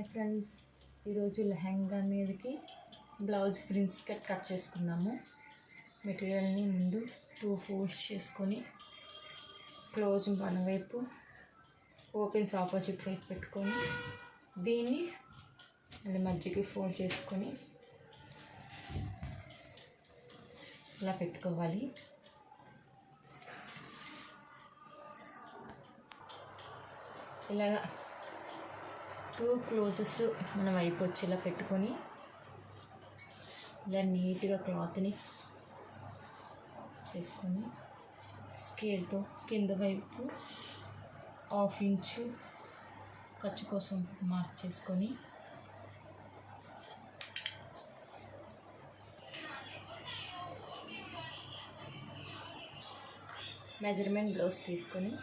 Hi friends, ఈరోజు లెహంగా మీదకి blouse ఫ్రిన్స్ cut చేసుకుందాము. మెటీరియల్ని ముందు 2 ఫోల్డ్స్ చేసుకొని క్లోజ్ వన్ వైపు ఓపెన్స్ ఆపోజిట్ వైపు పెట్టుకొని దీన్ని మళ్ళీ మధ్యకి ఫోల్డ్ చేసుకొని ఇలా పెట్టుకోవాలి. ఇలా 2 క్లోజెస్ మన వైపు వచ్చేలా పెట్టుకొని ఇలా నీట్గా క్లాత్ని చేసుకొని స్కేల్తో కింద వైపు 1/2 ఇంచు ఖర్చు కోసం మార్క్ చేసుకొని మెజర్మెంట్ బ్లౌజ్ తీసుకొని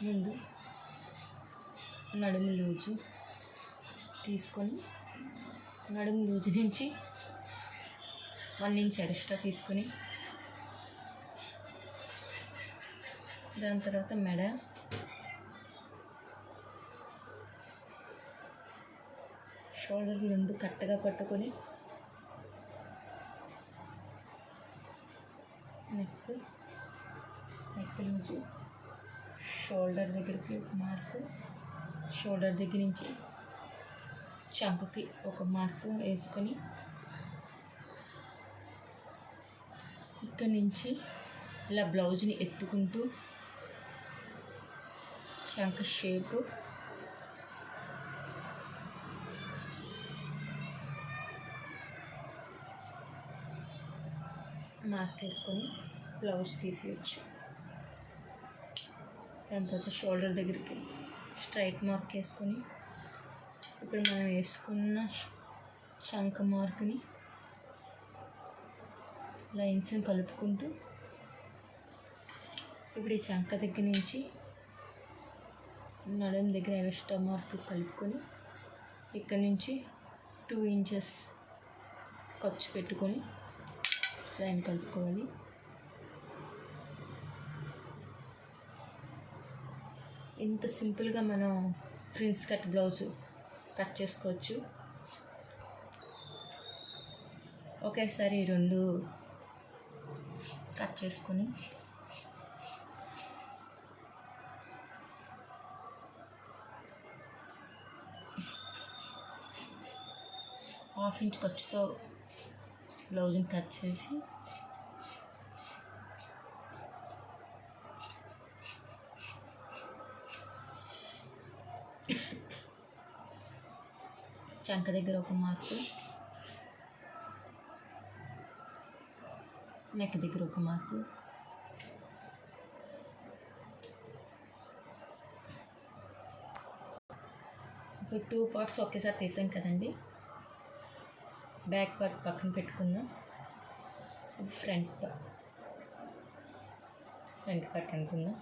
ముందు నడుము లూజు తీసుకొని నడుము లూజు నుంచి 1 ఇంచ్ ఎక్స్ట్రా తీసుకొని దాని తర్వాత మెడ షోల్డర్ 2 కరెక్ట్గా పట్టుకొని నెక్ లూజు షోల్డర్ దగ్గరికి ఒక మార్కు, షోల్డర్ దగ్గర నుంచి చంకకి ఒక మార్కు వేసుకొని ఇక్కడ నుంచి ఇలా బ్లౌజ్ని ఎత్తుకుంటూ చంక షేపు మార్క్ వేసుకొని బ్లౌజ్ తీసేయచ్చు. దాని తర్వాత షోల్డర్ దగ్గరికి స్ట్రైట్ మార్క్ వేసుకొని ఇప్పుడు మనం వేసుకున్న చంక మార్క్ని లైన్స్ని కలుపుకుంటూ ఇప్పుడు ఈ చంక దగ్గర నుంచి నడుం దగ్గర ఎక్స్ట్రా మార్క్ కలుపుకొని ఇక్కడ నుంచి 2 ఇంచెస్ ఖర్చు పెట్టుకొని లైన్ కలుపుకోవాలి. ఇంత సింపుల్గా మనం ఫ్రిన్స్ కట్ బ్లౌజ్ కట్ చేసుకోవచ్చు. ఒకేసారి 2 కట్ చేసుకొని ½ ఇంచ్ ఖర్చుతో బ్లౌజ్ని కట్ చేసి చంక దగ్గర ఒక మార్కు, నెక్ దగ్గర ఒక మార్కు, ఒక 2 పార్ట్స్ ఒకేసారి తీసాం కదండి. బ్యాక్ పార్ట్ పక్కన పెట్టుకుందాం. ఫ్రంట్ పార్ట్ అనుకుందాం.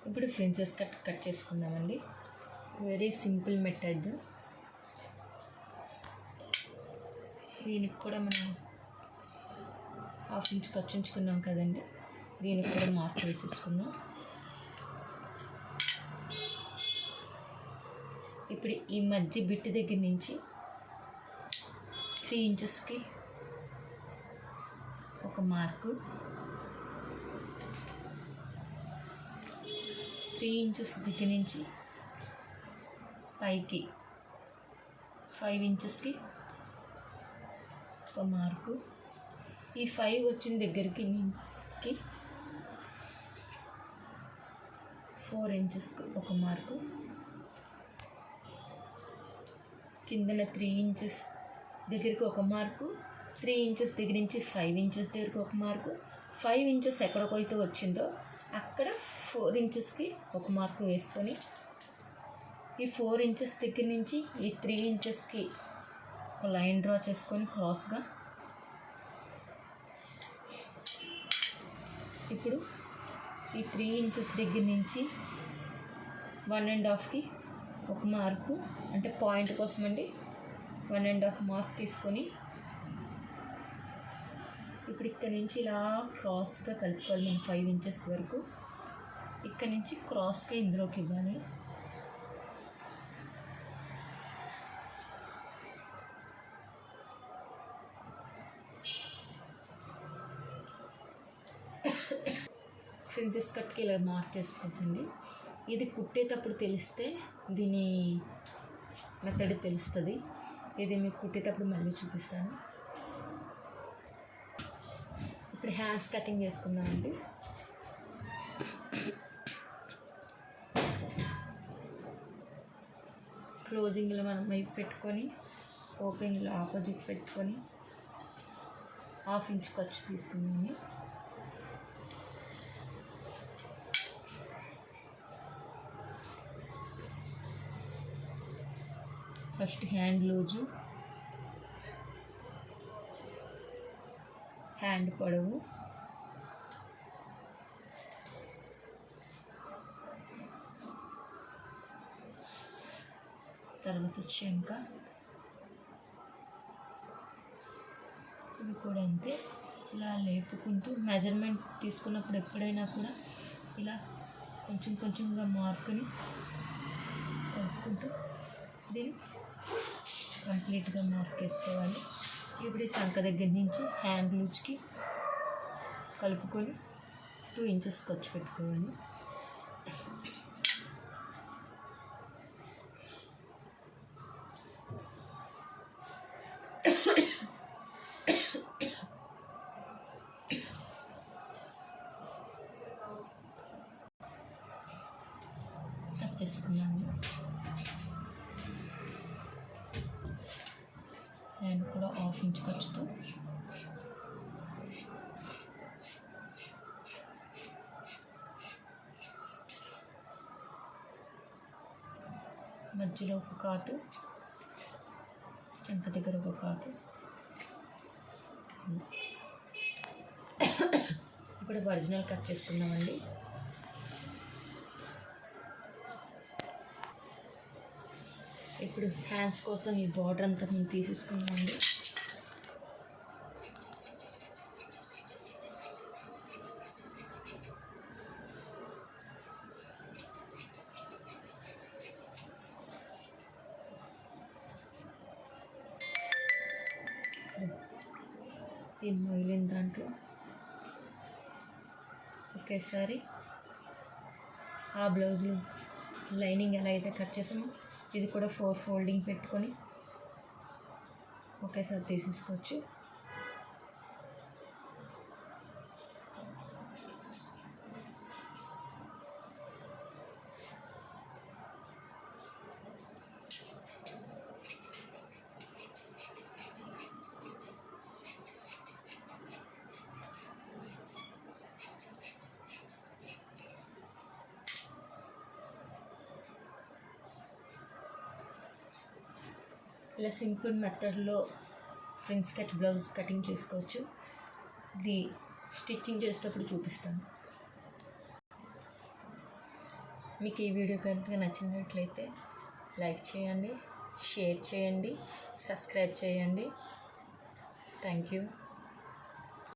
ఇప్పుడు ఫ్రిన్సెస్ కట్ చేసుకుందామండి. Very simple method. దీనికి కూడా మనం ½ ఇంచ్ ఖర్చు ఉంచుకున్నాం కదండి, దీనికి కూడా మార్క్ వేసేసుకుందాం. ఇప్పుడు ఈ మధ్య బిట్ దగ్గర నుంచి 3 ఇంచెస్కి ఒక మార్కు, 3 ఇంచెస్ దగ్గర నుంచి పైకి 5 ఇంచెస్కి ఒక మార్కు, ఈ 5 వచ్చిన దగ్గరికి 4 ఇంచెస్కి ఒక మార్కు, కిందన 3 ఇంచెస్ దగ్గరికి ఒక మార్కు, 3 ఇంచెస్ దగ్గర నుంచి 5 ఇంచెస్ దగ్గరికి ఒక మార్కు, 5 ఇంచెస్ ఎక్కడికైతే వచ్చిందో అక్కడ 4 ఇంచెస్కి ఒక మార్కు వేసుకొని ఈ 4 ఇంచెస్ దగ్గర నుంచి ఈ 3 ఇంచెస్కి ఒక లైన్ డ్రా చేసుకొని క్రాస్గా ఇప్పుడు ఈ 3 ఇంచెస్ దగ్గర నుంచి 1.5కి ఒక మార్కు, అంటే పాయింట్ కోసం అండి, 1.5 మార్క్ తీసుకొని ఈ ఇప్పుడు ఇక్కడ నుంచి ఇలా క్రాస్గా కలుపుకోవాలి మనం 5 ఇంచెస్ వరకు. ఇక్కడ నుంచి క్రాస్గా ఇందులోకి ఇవ్వాలి. ప్రిన్సెస్ కట్కి ఇలా మార్క్ వేసుకోతుంది. ఇది కుట్టేటప్పుడు తెలిస్తే దీని మెథడ్ తెలుస్తుంది. ఇది మీకు కుట్టేటప్పుడు మళ్ళీ చూపిస్తాను. ఇప్పుడు హ్యాండ్స్ కటింగ్ చేసుకుందామండి. క్లోజింగ్లో మనం వైపు పెట్టుకొని ఓపెనింగ్లో ఆపోజిట్ పెట్టుకొని 1/2 ఇంచ్ ఖర్చు తీసుకున్నాము. ఫస్ట్ హ్యాండ్ లూజు, హ్యాండ్ పొడవు, తర్వాత చెంక, ఇవి కూడా అంతే. ఇలా లేపుకుంటూ మెజర్మెంట్ తీసుకున్నప్పుడు ఎప్పుడైనా కూడా ఇలా కొంచెం కొంచెంగా మార్కుని కలుపుకుంటూ దీన్ని కంప్లీట్గా మార్క్ వేసుకోవాలి. ఇప్పుడు ఈ చంక దగ్గర నుంచి హ్యాండ్ లూజ్కి కలుపుకొని 2 ఇంచెస్ ఖర్చు పెట్టుకోవాలి. కట్ చేసుకున్నాము. హ్యాండ్ కూడా 1/2 ఇంచ్ ఖర్చుతో మధ్యలో ఒక కాటు, చంక దగ్గర ఒక కాటు. ఇప్పుడు ఒరిజినల్ కట్ చేసుకుందామండి. ఇప్పుడు హ్యాండ్స్ కోసం ఈ బార్డర్ అంతా మేము తీసేసుకున్నామండి. ఈ మిగిలిన దాంట్లో ఒకేసారి ఆ బ్లౌజులు లైనింగ్ ఎలా అయితే కట్ చేసామో ఇది కూడా 4 ఫోల్డింగ్ పెట్టుకొని ఒకేసారి తీసేసుకోవచ్చు. ఇలా సింపుల్ మెథడ్లో ప్రిన్స్ కట్ బ్లౌజ్ కటింగ్ చేసుకోవచ్చు. ఇది స్టిచ్చింగ్ చేసేటప్పుడు చూపిస్తాను. మీకు ఈ వీడియో కనుక నచ్చినట్లయితే లైక్ చేయండి, షేర్ చేయండి, సబ్స్క్రైబ్ చేయండి. Thank you.